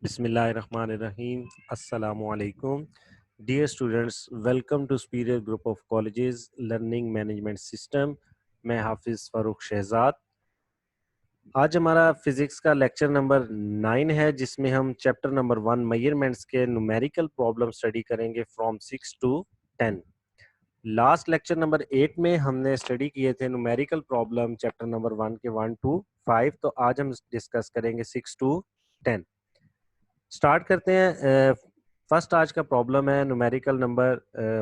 बिस्मिल्लाहिर्रहमानिर्रहीम। अस्सलामुअलैकुम। Dear students, welcome to Superior Group of Colleges learning management system. मैं हाफिज़ फ़ारूक शहजाद। आज हमारा फिज़िक्स का लेक्चर नंबर 9 है, जिसमें हम चैप्टर नंबर 1 मेजरमेंट्स के न्यूमेरिकल प्रॉब्लम स्टडी करेंगे from 6 to 10। Last lecture number 8 में हमने स्टडी किए थे न्यूमेरिकल प्रॉब्लम चैप्टर नंबर 1 के 1 टू 5। तो आज हम डिस्कस करेंगे 6 टू 10। स्टार्ट करते हैं। फर्स्ट आज का प्रॉब्लम है numerical number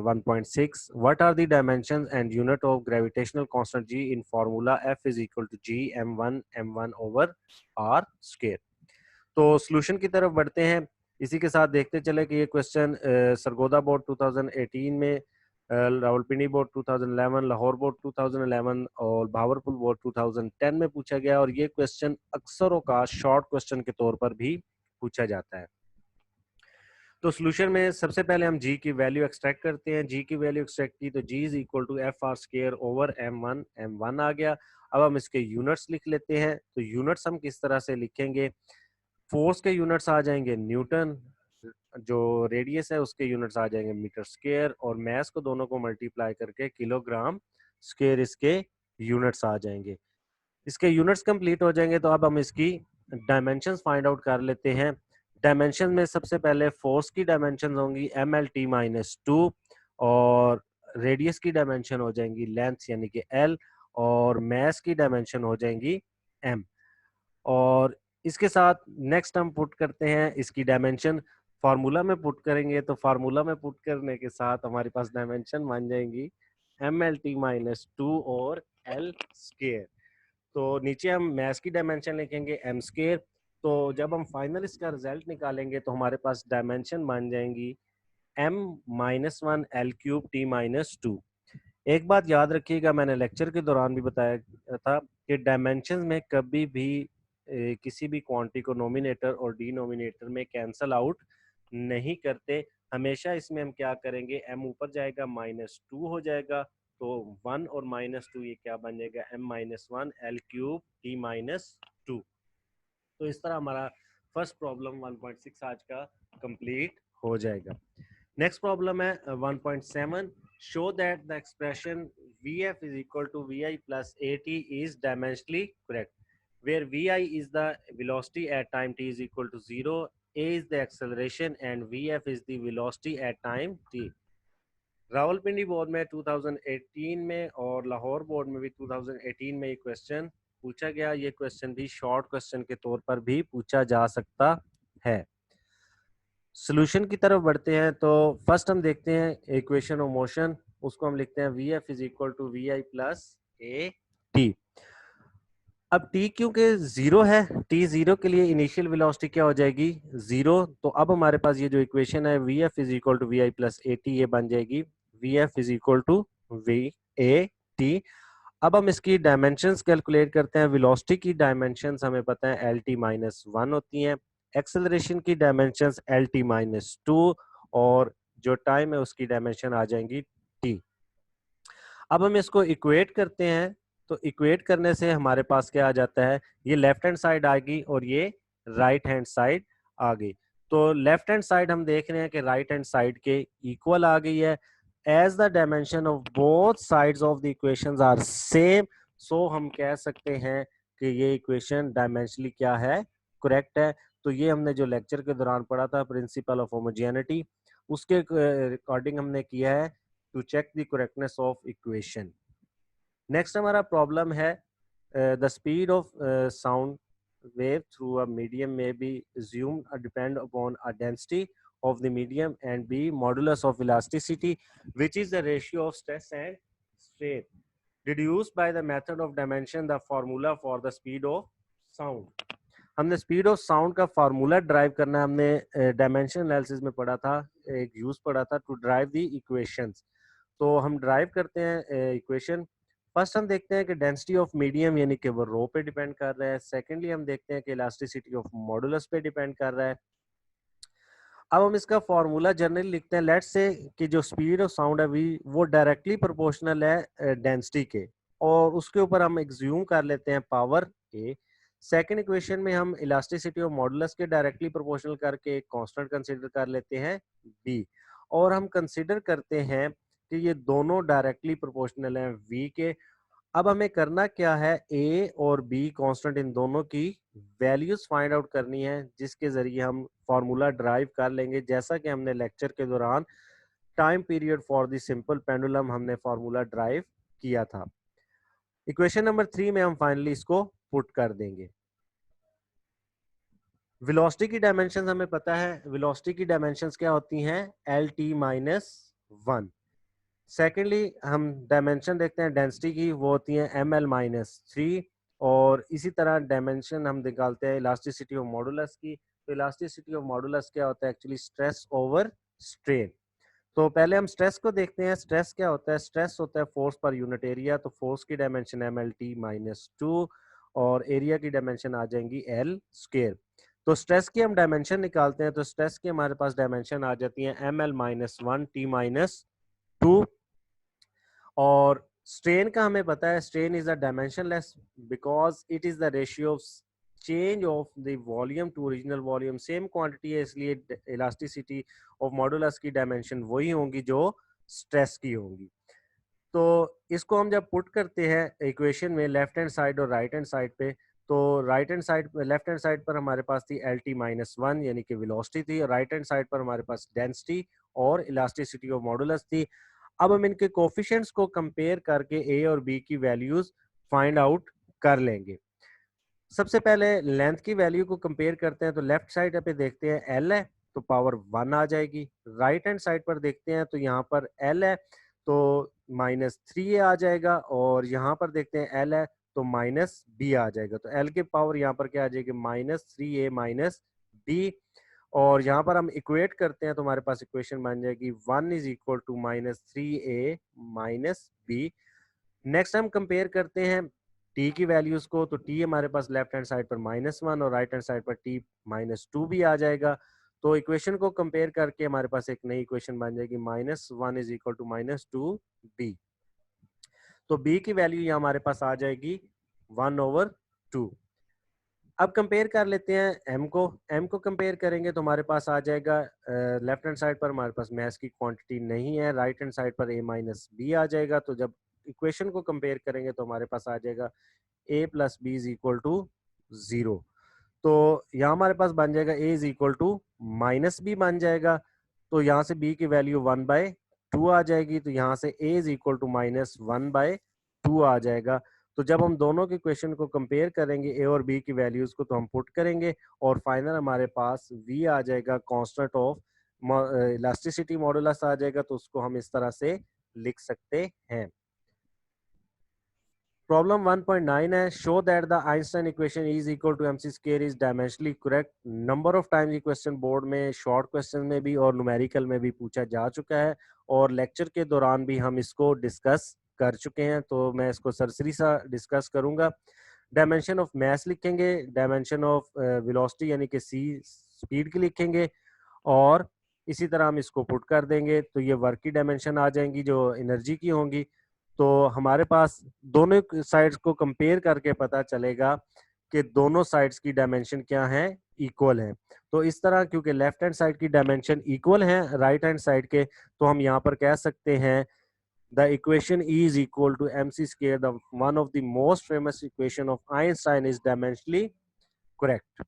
1.6। What are the dimensions and unit of gravitational constant G in formula F is equal to G m1 over R square. तो सॉल्यूशन की तरफ बढ़ते हैं। इसी के साथ देखते चले कि ये क्वेश्चन सरगोदा बोर्ड 2018 में, रावलपिंडी बोर्ड 2011, लाहौर बोर्ड 2011 और भावरपुर बोर्ड 2010 में पूछा गया, और ये क्वेश्चन अक्सरों का शॉर्ट क्वेश्चन के तौर पर भी पूछा जाता है। तो सॉल्यूशन में सबसे पहले हम जी की वैल्यू एक्सट्रैक्ट करते हैं। जी की वैल्यू एक्सट्रैक्ट की तो G is equal to F R square over m1 आ गया। अब हम इसके यूनिट्स लिख लेते हैं। तो यूनिट्स हम किस तरह से लिखेंगे? फोर्स के यूनिट्स आ जाएंगे न्यूटन, जो रेडियस है उसके यूनिट्स आ जाएंगे मीटर स्क्वायर, और मैस को दोनों को मल्टीप्लाई करके किलोग्राम स्क्वायर इसके यूनिट्स आ जाएंगे। इसके यूनिट्स कंप्लीट हो जाएंगे। तो अब हम इसकी डायमेंशंस फाइंड आउट कर लेते हैं। डायमेंशन में सबसे पहले फोर्स की डायमेंशन होंगी mlt-2, और रेडियस की डायमेंशन हो जाएंगी लेंथ यानी कि l, और मैस की डायमेंशन हो जाएंगी m। और इसके साथ नेक्स्ट हम पुट करते हैं इसकी डायमेंशन फार्मूला में पुट करेंगे। तो फार्मूला में पुट करने के साथ हमारे पास डायमेंशन बन जाएंगी mlt-2 और l स्क्वायर। तो नीचे हम मैस की डायमेंशन लिखेंगे m स्क्वायर। तो जब हम फाइनल इसका रिजल्ट निकालेंगे तो हमारे पास डायमेंशन बन जाएंगी m-1 l³ t-2। एक बात याद रखिएगा, मैंने लेक्चर के दौरान भी बताया था कि डायमेंशन में कभी भी किसी भी क्वांटिटी को नोमिनेटर और डिनोमिनेटर में कैंसल आउट नहीं करते। हमेशा इसमें हम क्या करेंगे, m ऊपर जाएगा -2 हो जाएगा, तो 1 और -2 ये क्या बन जाएगा m-1 l³ t-2। तो इस तरह हमारा फर्स्ट प्रॉब्लम 1.6 आज का कंप्लीट हो जाएगा। नेक्स्ट प्रॉब्लम है 1.7। Show that the expression vf is equal to vi plus at is dimensionally correct, where vi is the velocity at time t is equal to 0, a is the acceleration and vf is the velocity at time t। Rawalpindi board में 2018 में और Lahore board में भी 2018 में ये question पूछा गया। ये क्वेश्चन भी शॉर्ट क्वेश्चन के तौर पर भी पूछा जा सकता है। सॉल्यूशन की तरफ बढ़ते हैं। तो फर्स्ट हम देखते हैं इक्वेशन ऑफ मोशन, उसको हम लिखते हैं vf is equal to vi plus a t. अब t क्योंकि जीरो है, t जीरो के लिए इनिशियल वेलोसिटी क्या हो जाएगी, जीरो। तो अब हमारे पास ये जो इक्वेशन है vf is equal to vi plus a t, ये बन जाएगी vf is equal to v a t. अब हम इसकी डायमेंशंस कैलकुलेट करते हैं। वेलोसिटी की डायमेंशंस हमें पता है lt-1 होती हैं, एक्सेलरेशन की डायमेंशंस lt-2, और जो टाइम है उसकी डायमेंशन आ जाएंगी t। अब हम इसको इक्वेट करते हैं। तो इक्वेट करने से हमारे पास क्या आ जाता है, ये लेफ्ट हैंड साइड आ गई और ये राइट हैंड साइड आ गई। तो लेफ्ट हैंड साइड हम देख रहे हैं कि राइट हैंड साइड के इक्वल आ गई है। As the dimension of both sides of the equations are same, so हम कह सकते हैं कि ये इक्वेशन डायमेंशनली क्या है, करेक्ट है। तो ये हमने जो लेक्चर के दौरान पढ़ा था प्रिंसिपल ऑफ होमोजेनिटी, उसके अकॉर्डिंग हमने किया है to check the correctness of equation. Next हमारा प्रॉब्लम है the speed of sound wave through a medium may be assumed depend upon a density of the medium and b modulus of elasticity, which is the ratio of stress and strain. Deduced by the method of dimension the formula for the speed of sound। हमने speed of sound का formula drive करना है। हमने dimension analysis में पढ़ा था, एक use पढ़ा था टू ड्राइव द इक्वेशंस। तो हम ड्राइव करते हैं इक्वेशन। फर्स्ट हम देखते हैं कि डेंसिटी ऑफ मीडियम यानी कि वो रो पे डिपेंड कर रहा है। सेकेंडली हम देखते हैं कि इलास्टिसिटी ऑफ मॉडुलस पे डिपेंड कर रहा है। अब हम इसका फॉर्मूला जनरली लिखते हैं। लेट्स से कि जो स्पीड ऑफ साउंड है वो डायरेक्टली प्रोपोर्शनल है डेंसिटी के, और उसके ऊपर हम एग्ज्यूम कर लेते हैं पावर ए। सेकंड इक्वेशन में हम इलास्टिसिटी ऑफ मॉडुलस के डायरेक्टली प्रोपोर्शनल करके एक कांस्टेंट कंसीडर कर लेते हैं बी, और हम कंसीडर करते हैं कि ये दोनों डायरेक्टली प्रोपोर्शनल हैं वी के। अब हमें करना क्या है, ए और बी कांस्टेंट इन दोनों की वैल्यूज फाइंड आउट करनी है, जिसके जरिए हम फार्मूला ड्राइव कर लेंगे, जैसा कि हमने लेक्चर के दौरान time period for the simple pendulum हमने फार्मूला ड्राइव किया था। इक्वेशन नंबर 3 में हम फाइनली इसको पुट कर देंगे। वेलोसिटी की डायमेंशंस हमें पता है, वेलोसिटी की डायमेंशंस क्या होती हैं, एल टी माइनस 1। सेकेंडली हम डायमेंशन देखते हैं डेंसिटी की, वो होती है एम एल माइनस 3। और इसी तरह डायमेंशन हम निकालते हैं इलास्टिसिटी ऑफ मॉडुलस की। तो इलास्टिसिटी ऑफ मॉडुलस क्या होता है, एक्चुअली स्ट्रेस ओवर स्ट्रेन। तो पहले हम स्ट्रेस को देखते हैं। स्ट्रेस क्या होता है, स्ट्रेस होता है फोर्स पर यूनिट एरिया। तो फोर्स की dimension M L T minus 2 और एरिया की डायमेंशन आ जाएंगी एल स्क्वायर। तो स्ट्रेस की हम डायमेंशन निकालते हैं, तो स्ट्रेस की हमारे पास डायमेंशन आ जाती है M L minus 1 T minus 2। और स्ट्रेन का हमें पता है, strain is a dimensionless because it is the ratio of change of the volume to original volume. Same quantity है, इसलिए इलास्टिसिटी ऑफ मॉडुलस की डायमेंशन वही होंगी जो स्ट्रेस की होंगी। तो इसको हम जब पुट करते हैं इक्वेशन में लेफ्ट हैंड साइड और राइट हैंड साइड पे, तो right hand side left hand side पर हमारे पास थी एल टी माइनस 1 यानी कि वेलोसिटी थी, और राइट हैंड साइड पर हमारे पास डेंसिटी और इलास्टिसिटी ऑफ मॉडुलस थी। अब हम इनके कोफिशिएंट्स को कंपेयर करके ए और बी की वैल्यूज फाइंड आउट कर लेंगे। सबसे पहले लेंथ की वैल्यू को कंपेयर करते हैं, तो लेफ्ट साइड पे देखते हैं एल है तो पावर 1 आ जाएगी। राइट हैंड साइड पर देखते हैं तो यहाँ पर एल है तो माइनस 3 आ जाएगा, और यहाँ पर देखते हैं एल है तो माइनस बी आ जाएगा। तो एल के पावर यहाँ पर क्या आ जाएगी, माइनस 3a माइनस बी। और यहाँ पर हम इक्वेट करते हैं तो हमारे पास इक्वेशन बन जाएगी 1 is equal to minus 3a minus B. Next हम कंपेयर करते हैं टी की वैल्यूज को, तो टी हमारे पास लेफ्ट हैंड साइड पर -1 और राइट हैंड साइड पर टी -2 भी आ जाएगा। तो इक्वेशन को कंपेयर करके हमारे पास एक नई इक्वेशन बन जाएगी -1 इज इक्वल टू -2 बी। तो बी की वैल्यू यहाँ हमारे पास आ जाएगी 1/2। अब कंपेयर कर लेते हैं एम को। एम को कंपेयर करेंगे तो हमारे पास आ जाएगा लेफ्ट हैंड साइड पर हमारे पास मैथ की क्वांटिटी नहीं है, राइट हैंड साइड पर ए माइनस बी आ जाएगा। तो जब इक्वेशन को कंपेयर करेंगे तो हमारे पास आ जाएगा A plus B is equal to 0। तो यहाँ हमारे पास बन जाएगा A is equal to minus B बन जाएगा। तो यहाँ से बी की वैल्यू 1/2 आ जाएगी, तो यहाँ से ए इज इक्वल टू -1/2 आ जाएगा। तो जब हम दोनों के क्वेश्चन को कंपेयर करेंगे ए और बी की वैल्यूज को, तो हम पुट करेंगे और फाइनल हमारे पास वी आ जाएगा कांस्टेंट ऑफ इलास्टिसिटी मॉडुलस आ जाएगा। तो उसको हम इस तरह से लिख सकते हैं। प्रॉब्लम 1.9 है, show that the Einstein equation is equal to MC square is dimensionally correct. Number of times ये क्वेश्चन बोर्ड में शॉर्ट क्वेश्चन में भी और न्यूमेरिकल में भी पूछा जा चुका है, और लेक्चर के दौरान भी हम इसको डिस्कस कर चुके हैं। तो मैं इसको सरसरी सा डिस्कस करूंगा। डायमेंशन ऑफ मास लिखेंगे, डायमेंशन ऑफ वेलोसिटी यानी कि सी स्पीड की लिखेंगे, और इसी तरह हम इसको पुट कर देंगे तो ये वर्क की डायमेंशन आ जाएंगी जो एनर्जी की होंगी। तो हमारे पास दोनों साइड्स को कंपेयर करके पता चलेगा कि दोनों साइड्स की डायमेंशन क्या है, इक्वल है। तो इस तरह क्योंकि लेफ्ट हैंड साइड की डायमेंशन इक्वल है राइट हैंड साइड के, तो हम यहाँ पर कह सकते हैं the equation is equal to mc square, the one of the most famous equation of Einstein is dimensionally correct.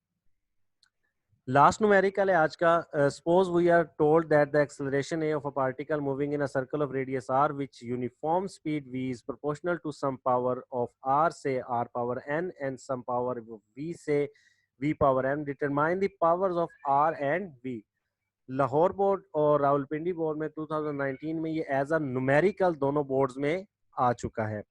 Last numerical है आज का। Suppose we are told that the acceleration a of a particle moving in a circle of radius r which uniform speed v is proportional to some power of r, say r power n, and some power of v, say v power m. Determine the powers of r and v. Lahore board और Rawalpindi board में 2019 में ये as a numerical दोनों boards में आ चुका है।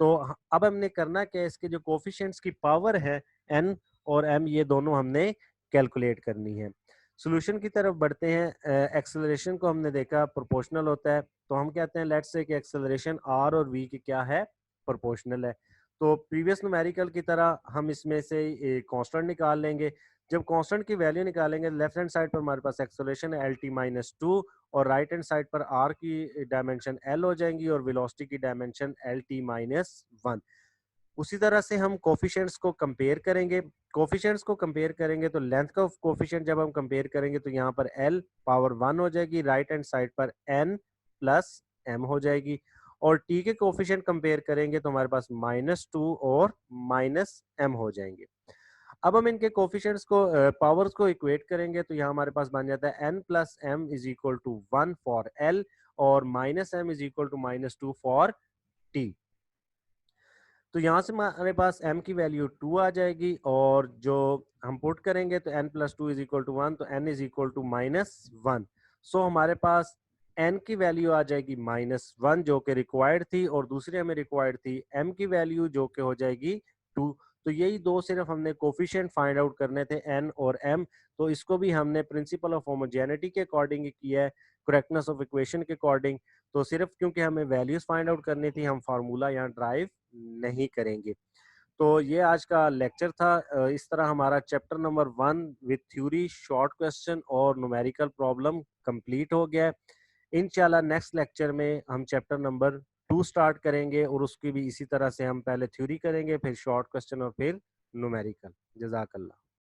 तो अब हमने करना क्या है, इसके जो कोफिशिएंट्स की पावर है n और m, ये दोनों हमने कैलकुलेट करनी है। सॉल्यूशन की तरफ बढ़ते हैं। एक्सेलरेशन को हमने देखा प्रोपोर्शनल होता है, तो हम कहते हैं लेट्स से कि एक्सेलरेशन r और v की क्या है, प्रोपोर्शनल है। तो प्रीवियस न्यूमेरिकल की तरह हम इसमें से कांस्टेंट निकाल लेंगे। जब कांस्टेंट की वैल्यू निकालेंगे, लेफ्ट हैंड साइड पर हमारे पास एक्सेलरेशन है lt-2 और राइट हैंड साइड पर r की डायमेंशन l हो जाएंगी और वेलोसिटी की डायमेंशन lt-1। उसी तरह से हम कोफिशिएंट्स को कंपेयर करेंगे। कोफिशिएंट्स को कंपेयर करेंगे तो लेंथ का कोफिशिएंट जब हम कंपेयर करेंगे तो यहाँ पर l पावर 1 हो जाएगी, राइट हैंड साइड पर n प्लस m हो जाएगी। और t के कोफिशिएंट कंपेयर करेंगे तो हमारे पास -2 और -m हो जाएंगे। अब हम इनके कोफिशिएंट्स को पावर्स को इक्वेट करेंगे तो यहाँ हमारे पास बन जाता है n plus m is equal to 1 for l और -m is equal to -2 for t। तो यहाँ से हमारे पास m की वैल्यू 2 आ जाएगी और जो हम पुट करेंगे तो n plus two is equal to 1, तो n is equal to -1। So हमारे पास n की वैल्यू आ जाएगी -1 जो कि रिक्वायर्ड थी, और दूसरी हमें रिक्वायर्ड थी m की वैल्यू जो कि हो जाएगी 2। तो यही दो सिर्फ हमने कोफिशिएंट फाइंड आउट करने थे n और m। तो इसको भी हमने प्रिंसिपल ऑफ होमोजेनिटी के अकॉर्डिंग ही किया है, करेक्टनेस ऑफ इक्वेशन के अकॉर्डिंग। तो सिर्फ क्योंकि हमें वैल्यूज फाइंड आउट करनी थी, हम फार्मूला यहाँ ड्राइव नहीं करेंगे। तो ये आज का लेक्चर था। इस तरह हमारा chapter number 1 with theory, short question और न्यूमेरिकल प्रॉब्लम कंप्लीट हो गया है। इंशाल्लाह नेक्स्ट लेक्चर में हम चैप्टर नंबर 2 स्टार्ट करेंगे और उसकी भी इसी तरह से हम पहले थ्योरी करेंगे, फिर शॉर्ट क्वेश्चन और फिर न्यूमेरिकल। जज़ाकल्लाह।